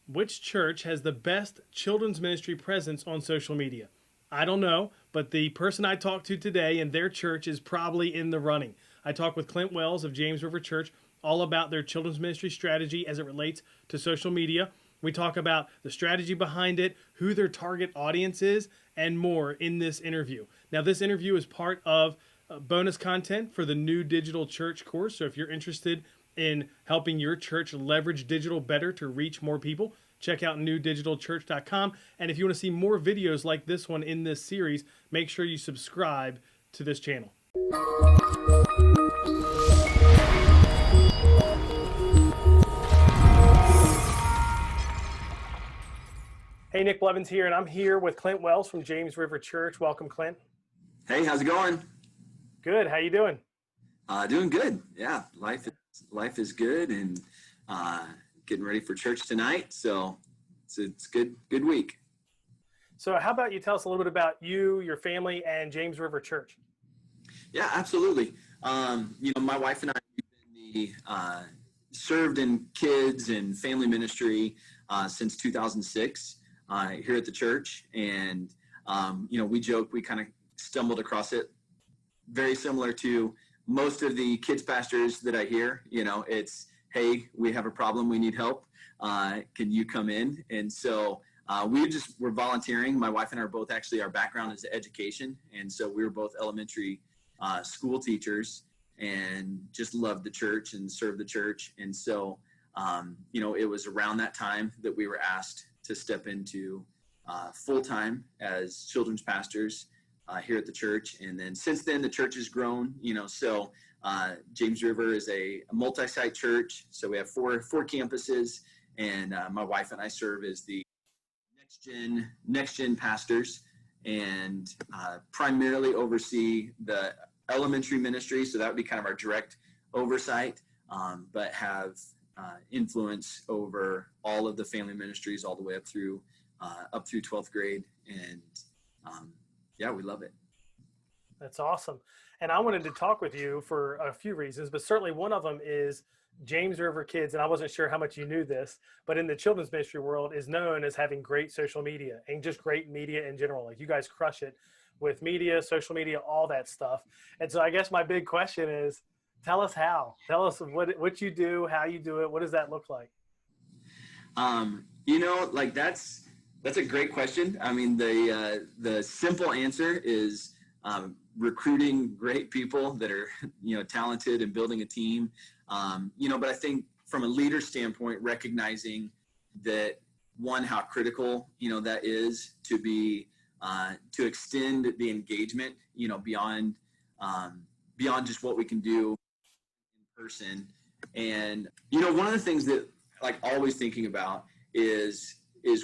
Which church has the best children's ministry presence on social media? I don't know, but the person I talked to today and their church is probably in the running. I talked with Clent Wells of James River Church all about their children's ministry strategy as it relates to social media. We talk about the strategy behind it, who their target audience is, and more in this interview. Now, this interview is part of bonus content for the new digital church course. So if you're interested in helping your church leverage digital better to reach more people, check out newdigitalchurch.com. And if you want to see more videos like this one in this series, make sure you subscribe to this channel. Hey, Nick Blevins here, and I'm here with Clent Wells from James River Church. Welcome, Clint. Hey, how's it going? Good. How you doing? Doing good. Yeah, life is good, and getting ready for church tonight. So it's good week. So how about you tell us a little bit about you, your family, and James River Church? Yeah, absolutely. My wife and I have been served in kids and family ministry since 2006 here at the church, and we joke we kind of stumbled across it. Very similar to most of the kids pastors that I hear. It's, hey, we have a problem, we need help. Can you come in? And so we're volunteering. My wife and I are both, actually, our background is education. And so we were both elementary school teachers and just loved the church and served the church. And so, it was around that time that we were asked to step into full-time as children's pastors here at the church. And then since then, the church has grown, so James River is a multi-site church. So we have four campuses, and my wife and I serve as the next gen pastors, and primarily oversee the elementary ministry. So that would be kind of our direct oversight, but have influence over all of the family ministries all the way up through 12th grade. And yeah, we love it. That's awesome. And I wanted to talk with you for a few reasons, but certainly one of them is James River Kids, and I wasn't sure how much you knew this, but in the children's ministry world is known as having great social media and just great media in general. Like, you guys crush it with media, social media, all that stuff. And so I guess my big question is, tell us how. Tell us what you do, how you do it. What does that look like? That's a great question. I mean, the simple answer is recruiting great people that are, talented, and building a team. But I think from a leader standpoint, recognizing that, one, how critical, that is to be, to extend the engagement, beyond just what we can do in person. And, one of the things that, like, always thinking about is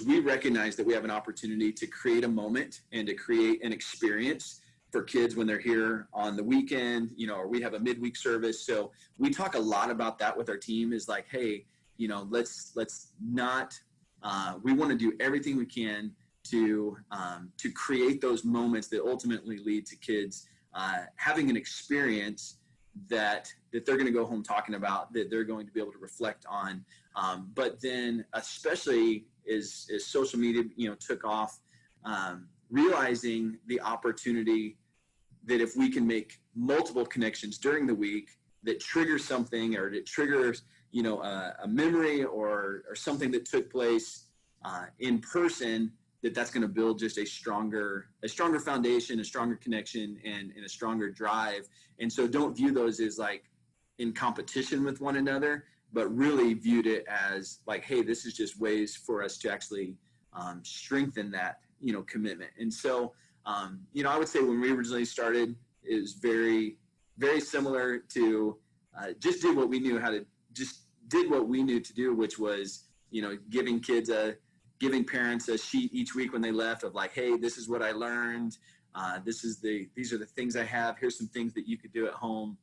we recognize that we have an opportunity to create a moment and to create an experience for kids when they're here on the weekend, or we have a midweek service. So we talk a lot about that with our team, is like, hey, let's not, we want to do everything we can to create those moments that ultimately lead to kids having an experience that they're going to go home talking about, that they're going to be able to reflect on. But then, especially as social media, took off, realizing the opportunity that if we can make multiple connections during the week that trigger something, or that triggers, a memory or something that took place in person, that's going to build just a stronger foundation, a stronger connection, and a stronger drive. And so don't view those as like in competition with one another, but really viewed it as like, hey, this is just ways for us to actually strengthen that, commitment. And so, I would say when we originally started, it was very, very similar to just did what we knew to do, which was, giving parents a sheet each week when they left of like, hey, this is what I learned. These are the things I have. Here's some things that you could do at home.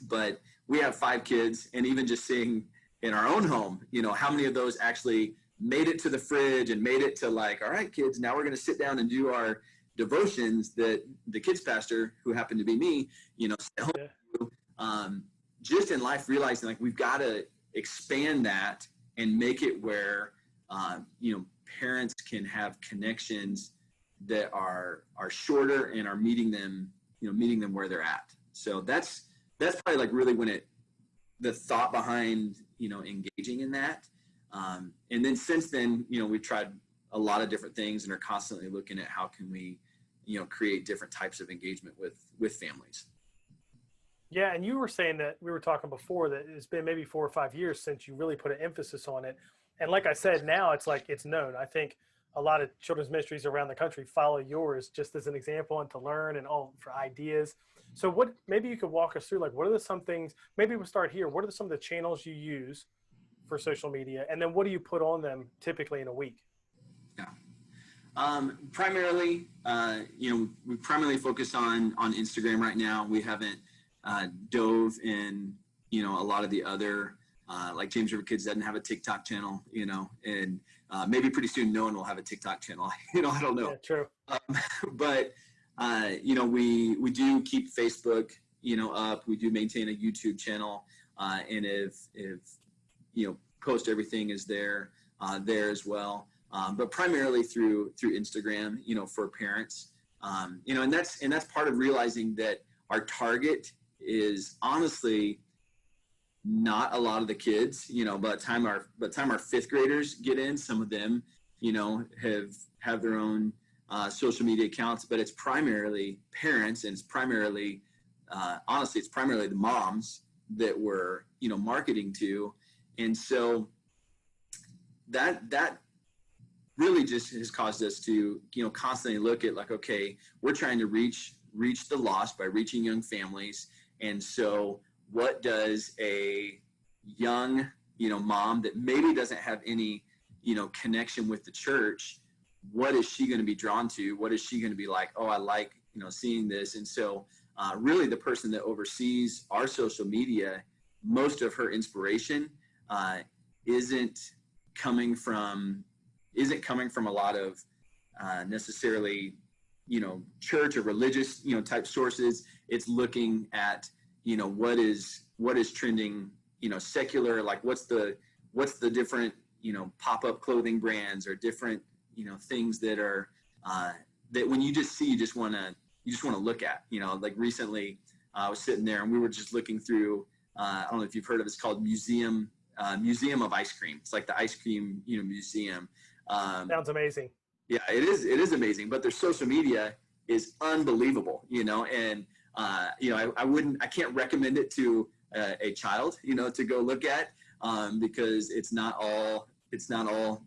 But we have 5 kids, and even just seeing in our own home, how many of those actually made it to the fridge and made it to like, all right, kids, now we're going to sit down and do our devotions that the kids pastor, who happened to be me, just in life, realizing like we've got to expand that and make it where parents can have connections that are shorter and are meeting them where they're at. So that's probably like really when the thought behind, engaging in that. And then since then, we've tried a lot of different things and are constantly looking at how can we, create different types of engagement with families. Yeah, and you were saying that we were talking before that it's been maybe 4 or 5 years since you really put an emphasis on it. And like I said, now it's like it's known. I think a lot of children's ministries around the country follow yours just as an example and to learn and all for ideas. So what maybe you could walk us through like what are some things, maybe we'll start here. What are some of the channels you use for social media? And then what do you put on them typically in a week? Yeah. Primarily, we primarily focus on Instagram right now. We haven't dove in, a lot of the other, like James River Kids doesn't have a TikTok channel, and maybe pretty soon no one will have a TikTok channel. I don't know. Yeah, true. But we do keep Facebook, up. We do maintain a YouTube channel, and if post everything is there as well. But primarily through Instagram, for parents, and that's part of realizing that our target is honestly not a lot of the kids. By the time our fifth graders get in, some of them, have their own social media accounts, but it's primarily parents, and it's primarily honestly, it's primarily the moms that we're marketing to, and so that really just has caused us to constantly look at like, okay, we're trying to reach the lost by reaching young families, and so what does a young mom that maybe doesn't have any connection with the church, what is she going to be drawn to? What is she going to be like, oh, I like seeing this? And so really the person that oversees our social media, most of her inspiration isn't coming from a lot of necessarily church or religious type sources. It's looking at what is trending secular, like what's the different pop-up clothing brands or different things that are that when you just see you just want to look at. Like recently I was sitting there and we were just looking through I don't know if you've heard of it. It's called Museum of Ice Cream. It's like the ice cream museum. Sounds amazing. Yeah, it is amazing, but their social media is unbelievable, and I can't recommend it to a child, to go look at, because it's not all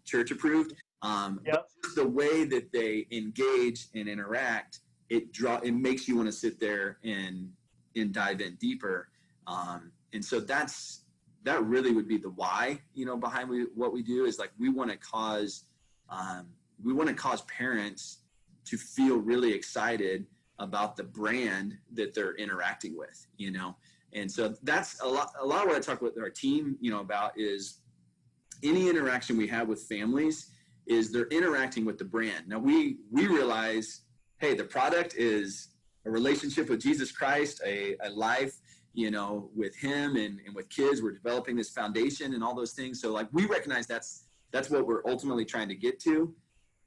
church approved. Yep. But just the way that they engage and interact, it makes you want to sit there and dive in deeper. And so that really would be the why, behind what we do is like, we want to cause parents to feel really excited about the brand that they're interacting with, and so that's a lot of what I talk with our team, about is any interaction we have with families is they're interacting with the brand. Now we realize, hey, the product is a relationship with Jesus Christ, a life, with him and with kids. We're developing this foundation and all those things. So like, we recognize that's what we're ultimately trying to get to.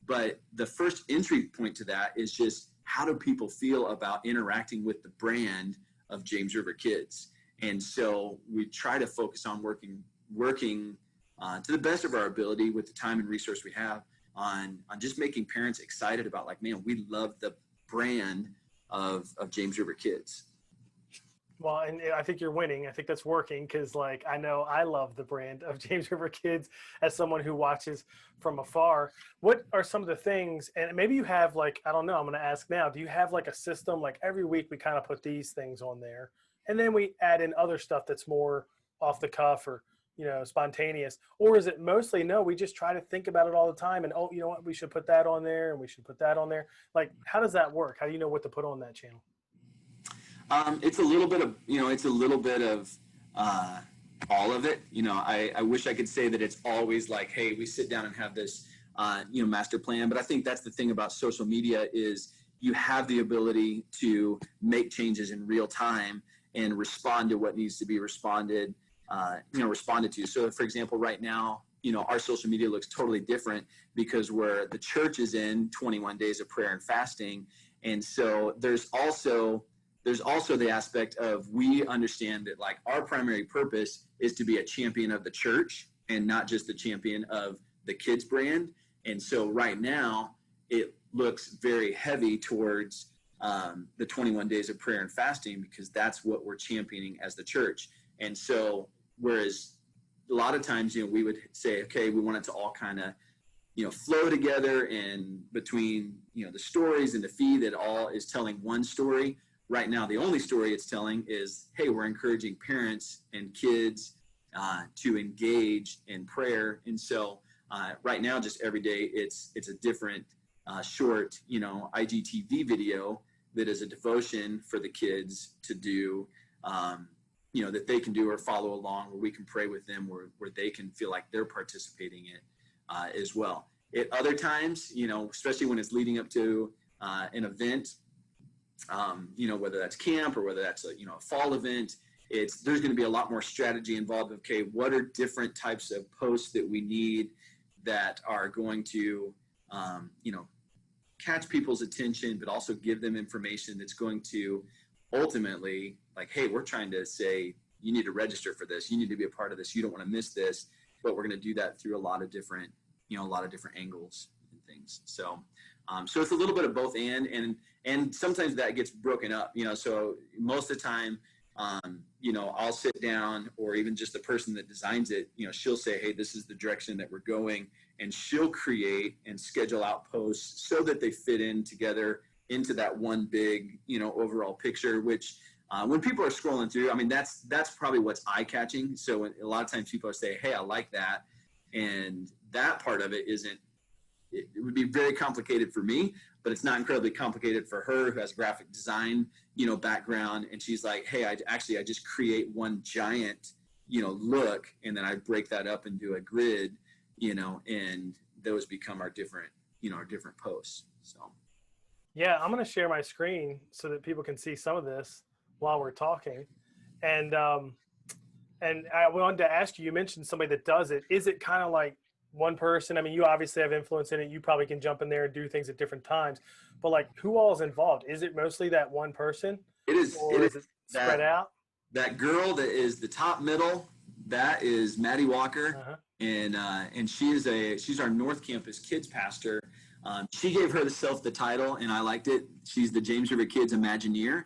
But the first entry point to that is just, how do people feel about interacting with the brand of James River Kids? And so we try to focus on working to the best of our ability with the time and resource we have on just making parents excited about like, man, we love the brand of James River Kids. Well, and I think you're winning. I think that's working because, like, I know I love the brand of James River Kids as someone who watches from afar. What are some of the things, and maybe you have, like, I don't know, I'm going to ask now, do you have, like, a system, like, every week we kind of put these things on there, and then we add in other stuff that's more off the cuff or, spontaneous? Or is it mostly, no, we just try to think about it all the time, and, oh, you know what, we should put that on there, and we should put that on there. Like, how does that work? How do you know what to put on that channel? It's a little bit of all of it. I wish I could say that it's always like, hey, we sit down and have this, master plan. But I think that's the thing about social media is you have the ability to make changes in real time and respond to what needs to be responded to. So for example, right now, our social media looks totally different because where the church is in 21 days of prayer and fasting. And so there's also the aspect of, we understand that like our primary purpose is to be a champion of the church and not just a champion of the kids brand. And so right now it looks very heavy towards the 21 days of prayer and fasting, because that's what we're championing as the church. And so, whereas a lot of times, we would say, okay, we want it to all kind of, flow together, and between, the stories and the feed, that all is telling one story. Right now, the only story it's telling is, hey, we're encouraging parents and kids to engage in prayer. And so right now, just every day, it's a different short, IGTV video that is a devotion for the kids to do, that they can do or follow along, where we can pray with them, where they can feel like they're participating in it as well. At other times, especially when it's leading up to an event, whether that's camp or whether that's a fall event, there's going to be a lot more strategy involved. Okay, what are different types of posts that we need that are going to, catch people's attention, but also give them information that's going to ultimately, like, hey, we're trying to say, you need to register for this. You need to be a part of this. You don't want to miss this. But we're going to do that through a lot of different angles and things. So, so it's a little bit of both and sometimes that gets broken up, so most of the time, I'll sit down, or even just the person that designs it, she'll say, hey, this is the direction that we're going. And she'll create and schedule out posts so that they fit in together into that one big, overall picture, which when people are scrolling through, I mean, that's probably what's eye-catching. So a lot of times people are saying, hey, I like that. And that part of it it would be very complicated for me, but it's not incredibly complicated for her, who has graphic design, background. And she's like, hey, I just create one giant, look, and then I break that up and do a grid, and those become our different posts. So. Yeah, I'm going to share my screen so that people can see some of this while we're talking. And I wanted to ask you, you mentioned somebody that does it. Is it kind of like one person? I mean, you obviously have influence in it. You probably can jump in there and do things at different times. But like, who all is involved? Is it mostly that one person? It is. Or is it spread out? That girl that is the top middle, that is Maddie Walker. Uh-huh. And she's our North Campus kids pastor. She gave herself the title, and I liked it. She's the James River Kids Imagineer.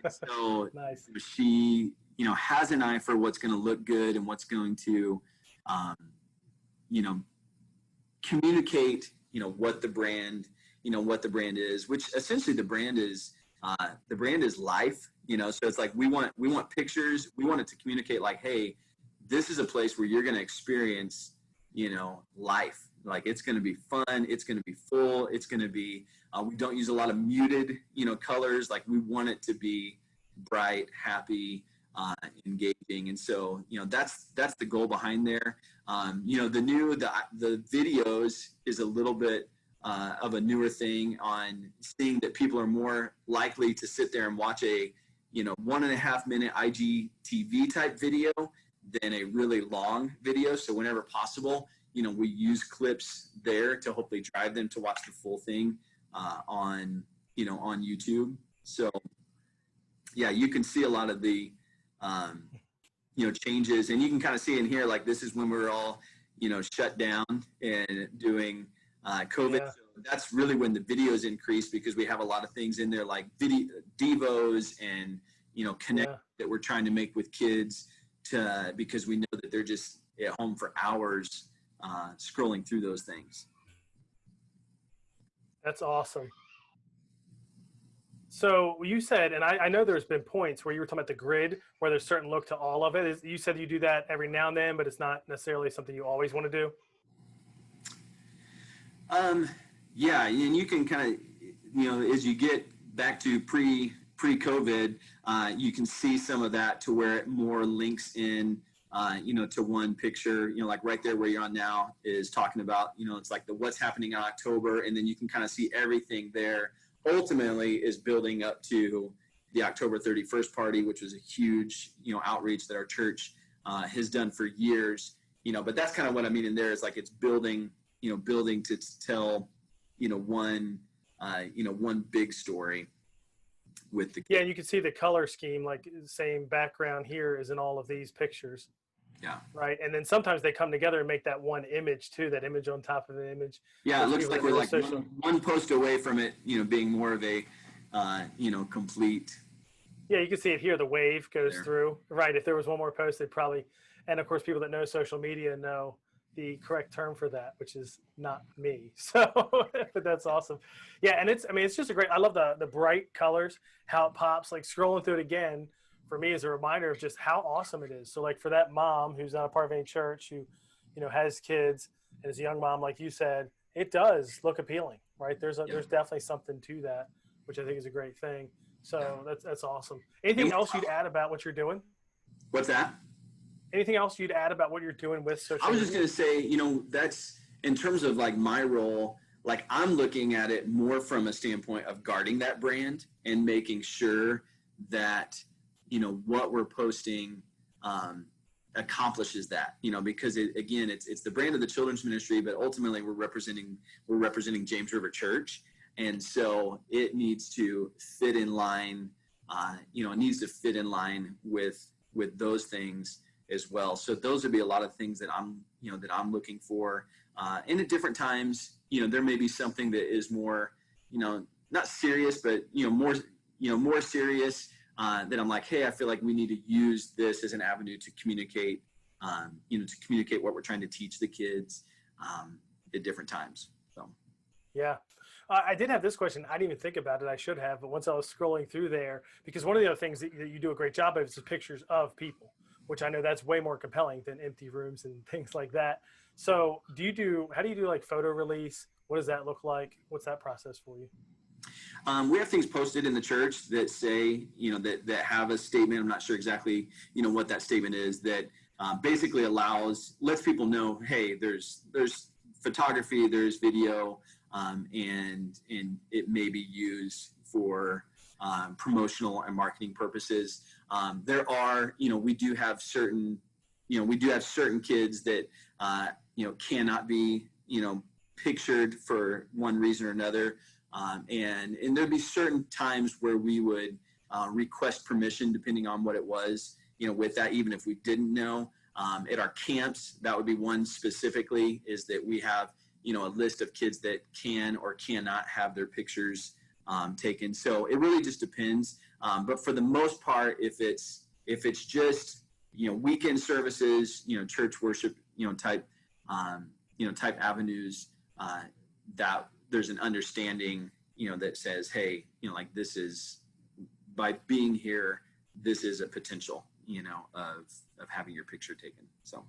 So nice. She, has an eye for what's going to look good and what's going to, communicate, what the brand is, which essentially the brand is life, so it's like, we want pictures. We want it to communicate like, hey, this is a place where you're going to experience, life. Like, it's going to be fun. It's going to be full. It's going to be, we don't use a lot of muted, colors. Like, we want it to be bright, happy, engaging. And so, that's the goal behind there. The videos is a little bit of a newer thing, on seeing that people are more likely to sit there and watch a, 1.5 minute IGTV type video than a really long video. So whenever possible, we use clips there to hopefully drive them to watch the full thing on YouTube. So yeah, you can see a lot of the, changes, and you can kind of see in here, like, this is when we're all, shut down and doing COVID. Yeah. So that's really when the videos increase, because we have a lot of things in there, like devos and, connect that we're trying to make with kids, because we know that they're just at home for hours scrolling through those things. That's awesome. So you said, and I know there's been points where you were talking about the grid, where there's a certain look to all of it. You said you do that every now and then, but it's not necessarily something you always want to do. Yeah, and you can kind of, as you get back to pre-COVID, you can see some of that to where it more links in, to one picture, like right there where you're on now is talking about, it's like the what's happening in October, and then you can kind of see everything there ultimately is building up to the October 31st party, which was a huge, outreach that our church has done for years. but that's kind of what I mean in there is like it's building, building to tell, one big story with the Yeah, and you can see the color scheme, like same background here is in all of these pictures. yeah. Right. And then sometimes they come together and make that one image too, that image on top of an image. Yeah, it Those looks people like that we're know like social. one post away from it, being more of a, complete Yeah, you can see it here. The wave goes there. through. Right. If there was one more post, they'd probably, and of course, people that know social media know the correct term for that, which is not me. So, but that's awesome. Yeah. And it's, I mean, it's just a great, I love the bright colors, how it pops, like scrolling through it again for me is a reminder of just how awesome it is. So like for that mom who's not a part of any church who, has kids and is a young mom, like you said, it does look appealing, right? There's Yeah. there's definitely something to that, which I think is a great thing. So that's awesome. And Anything else you'd add about what you're doing? what's that? Anything else you'd add about what you're doing with I social was just media? going to say, that's in terms of like my role, like I'm looking at it more from a standpoint of guarding that brand and making sure that, what we're posting accomplishes that, because again, it's the brand of the children's ministry, but ultimately we're representing James River Church. And so it needs to fit in line, it needs to fit in line with those things as well. So those would be a lot of things that I'm looking for. And at different times, there may be something that is more, not serious, but, more serious that I'm like, hey, I feel like we need to use this as an avenue to communicate, what we're trying to teach the kids at different times. So. Yeah. I did have this question. I didn't even think about it. I should have, but once I was scrolling through there, because one of the other things that you do a great job of is the pictures of people, which I know that's way more compelling than empty rooms and things like that. So how do you do like photo release? What does that look like? What's that process for you? We have things posted in the church that say, that have a statement. I'm not sure exactly, what that statement is that basically lets people know, hey, there's photography, there's video, and it may be used for promotional and marketing purposes. There are, we do have certain kids that, cannot be, pictured for one reason or another. And there'd be certain times where we would request permission depending on what it was, with that, even if we didn't know. At our camps, that would be one specifically, is that we have, a list of kids that can or cannot have their pictures taken. So it really just depends. But for the most part, if it's just, weekend services, church worship, type avenues, that there's an understanding, that says, hey, like this is, by being here, this is a potential, of having your picture taken. So.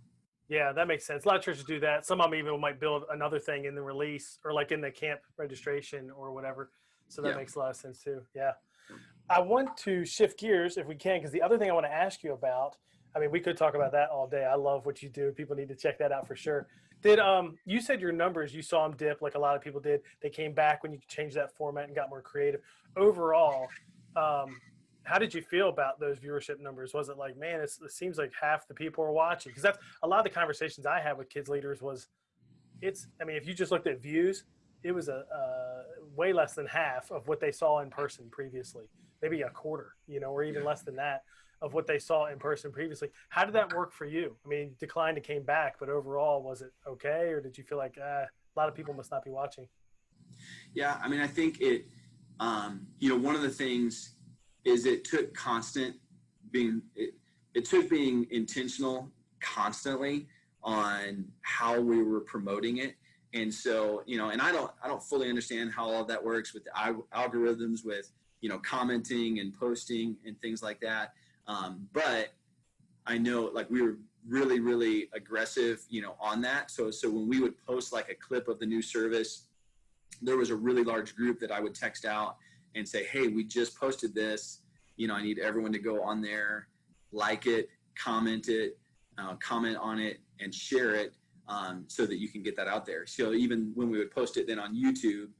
Yeah, that makes sense. A lot of churches do that. Some of them even might build another thing in the release or like in the camp registration or whatever. So that makes a lot of sense too. Yeah. I want to shift gears if we can, because the other thing I want to ask you about, I mean, we could talk about that all day. I love what you do. People need to check that out for sure. Did you said your numbers, you saw them dip like a lot of people did. They came back when you changed that format and got more creative. Overall, how did you feel about those viewership numbers? Was it like, man, it seems like half the people are watching? Because that's a lot of the conversations I had with kids leaders was, I mean, if you just looked at views, it was a way less than half of what they saw in person previously, maybe a quarter, or even less than that of what they saw in person previously. How did that work for you? I mean, declined and came back, but overall, was it okay? Or did you feel like a lot of people must not be watching? Yeah, I mean, I think it, one of the things is it took being intentional constantly on how we were promoting it. And so, and I don't fully understand how all of that works with the algorithms, with, commenting and posting and things like that. But I know like we were really, really aggressive, on that. So when we would post like a clip of the new service, there was a really large group that I would text out and say, hey, we just posted this. I need everyone to go on there, like it, comment on it, and share it, so that you can get that out there. So even when we would post it then on YouTube,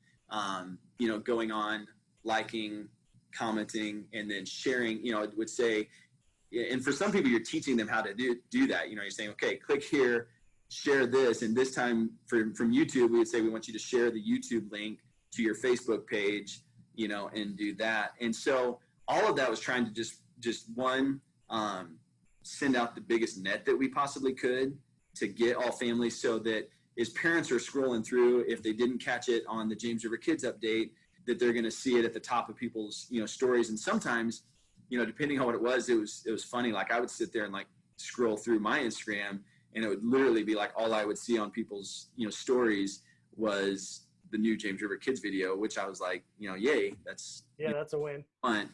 going on, liking, commenting, and then sharing, it would say, and for some people, you're teaching them how to do that. You're saying, okay, click here, share this. And this time from YouTube, we would say, we want you to share the YouTube link to your Facebook page, you know, and do that. And so all of that was trying to just one, send out the biggest net that we possibly could to get all families, so that as parents are scrolling through, if they didn't catch it on the James River Kids update, that they're going to see it at the top of people's, you know, stories. And sometimes, you know, depending on what it was funny. Like, I would sit there and like scroll through my Instagram, and it would literally be like all I would see on people's, you know, stories was the new James River Kids video, which I was like, you know, yay, that's that's a win. Fun.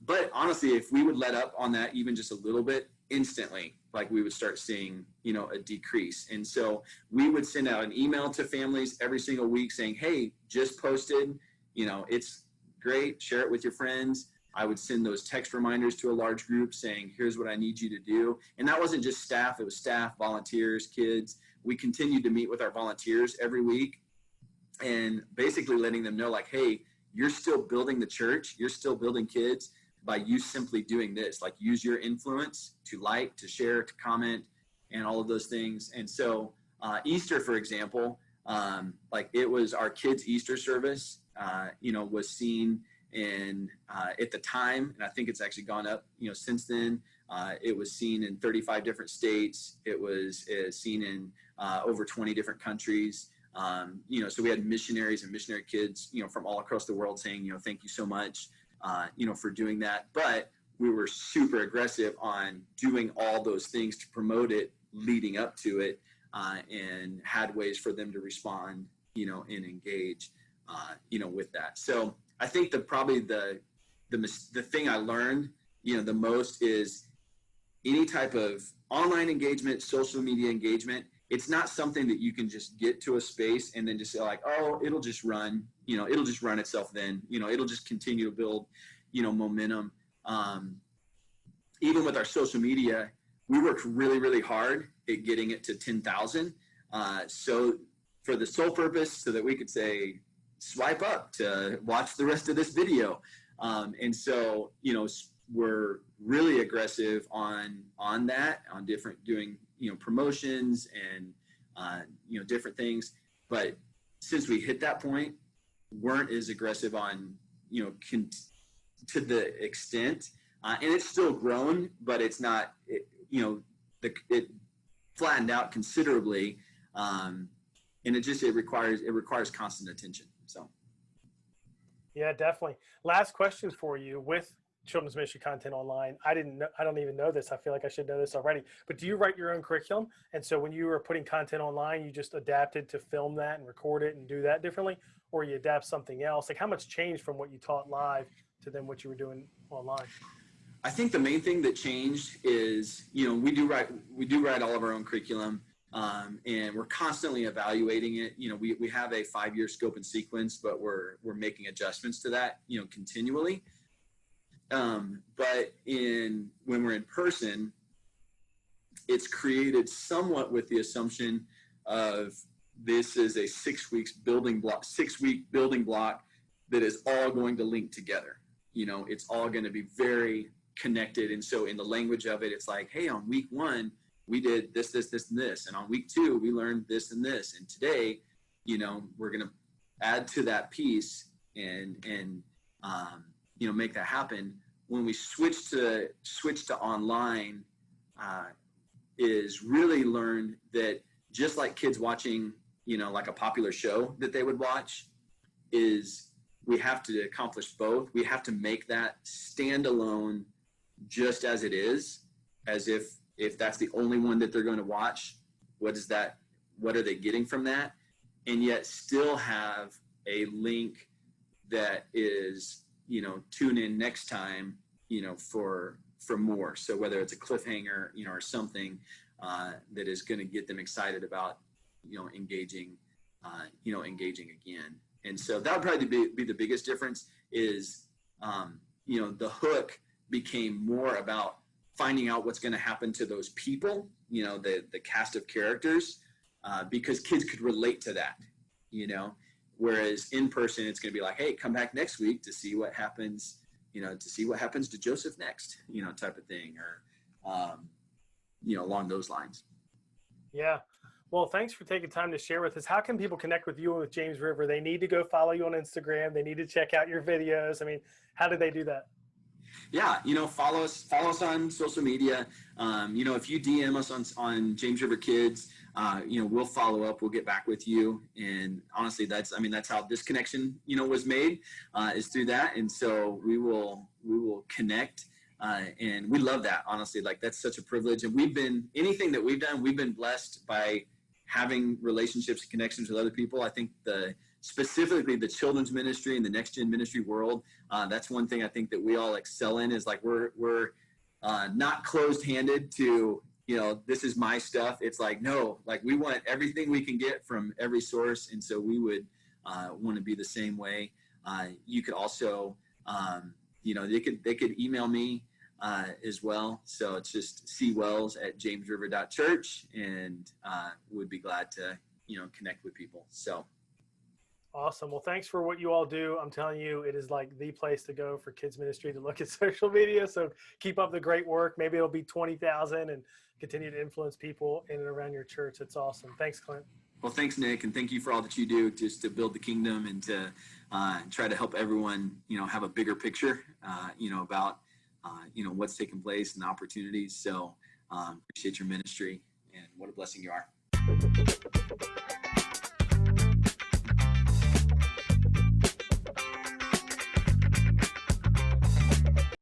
But honestly, if we would let up on that even just a little bit, instantly, like, we would start seeing, you know, a decrease. And so we would send out an email to families every single week saying, hey, just posted, you know, it's great, share it with your friends. I would send those text reminders to a large group saying, here's what I need you to do. And that wasn't just staff, it was staff, volunteers, kids. We continued to meet with our volunteers every week, and basically letting them know, like, hey, you're still building the church, you're still building kids by you simply doing this. Like, use your influence to like, to share, to comment, and all of those things. And so Easter, for example, like, it was our kids' Easter service, you know, was seen in at the time, and I think it's actually gone up, you know, since then. It was seen in 35 different states. It was seen in over 20 different countries. You know, so we had missionaries and missionary kids, you know, from all across the world saying, you know, thank you so much, you know, for doing that. But we were super aggressive on doing all those things to promote it leading up to it, and had ways for them to respond, you know, and engage, you know, with that. So I think probably the thing I learned, you know, the most is any type of online engagement, social media engagement. It's not something that you can just get to a space and then just say, like, oh, it'll just run, you know, it'll just run itself then, you know, it'll just continue to build, you know, momentum. Even with our social media, we worked really, really hard at getting it to 10,000. So for the sole purpose, so that we could say, swipe up to watch the rest of this video. And so, you know, we're really aggressive on that, on doing, you know, promotions and, you know, different things. But since we hit that point, weren't as aggressive on, you know, to the extent, and it's still grown, but it's not, you know, it flattened out considerably. And it requires constant attention. So. Yeah, definitely. Last question for you with children's ministry content online. I don't even know this. I feel like I should know this already, but do you write your own curriculum? And so when you were putting content online, you just adapted to film that and record it and do that differently, or you adapt something else? Like, how much changed from what you taught live to then what you were doing online? I think the main thing that changed is, you know, we do write all of our own curriculum. And we're constantly evaluating it. You know, we have a 5-year scope and sequence, but we're making adjustments to that, you know, continually. But when we're in person, it's created somewhat with the assumption of this is a 6-week building block that is all going to link together. You know, it's all going to be very connected. And so in the language of it, it's like, hey, on week 1, we did this, this, this, and this. And on week 2, we learned this and this. And today, you know, we're going to add to that piece and you know, make that happen. When we switch to online, is really learned that just like kids watching, you know, like a popular show that they would watch, is we have to accomplish both. We have to make that standalone just as it is, as if that's the only one that they're going to watch. What are they getting from that? And yet still have a link that is, you know, tune in next time, you know, for more. So whether it's a cliffhanger, you know, or something that is going to get them excited about, you know, engaging again. And so that would probably be the biggest difference is, you know, the hook became more about finding out what's going to happen to those people, you know, the cast of characters, because kids could relate to that, you know, whereas in person, it's going to be like, hey, come back next week to see what happens, you know, to see what happens to Joseph next, you know, type of thing, or, you know, along those lines. Yeah. Well, thanks for taking time to share with us. How can people connect with you and with James River? They need to go follow you on Instagram. They need to check out your videos. I mean, how do they do that? Yeah, follow us on social media. If you DM us on James River Kids, we'll follow up. We'll get back with you. And honestly, that's how this connection, was made, is through that. And so we will connect. And we love that, honestly. Like, that's such a privilege. And anything that we've done, we've been blessed by having relationships and connections with other people. I think specifically the children's ministry and the next gen ministry world, that's one thing I think that we all excel in, is like we're not closed handed to, this is my stuff. It's like, no, like, we want everything we can get from every source. And so we would want to be the same way. You could also, they could email me as well. So it's just cwells@jamesriver.church, and would be glad to, connect with people. So. Awesome. Well, thanks for what you all do. I'm telling you, it is like the place to go for kids ministry to look at social media. So keep up the great work. Maybe it'll be 20,000 and continue to influence people in and around your church. It's awesome. Thanks, Clent. Well, thanks, Nick. And thank you for all that you do just to build the kingdom and to try to help everyone, have a bigger picture, about, what's taking place and the opportunities. So appreciate your ministry, and what a blessing you are.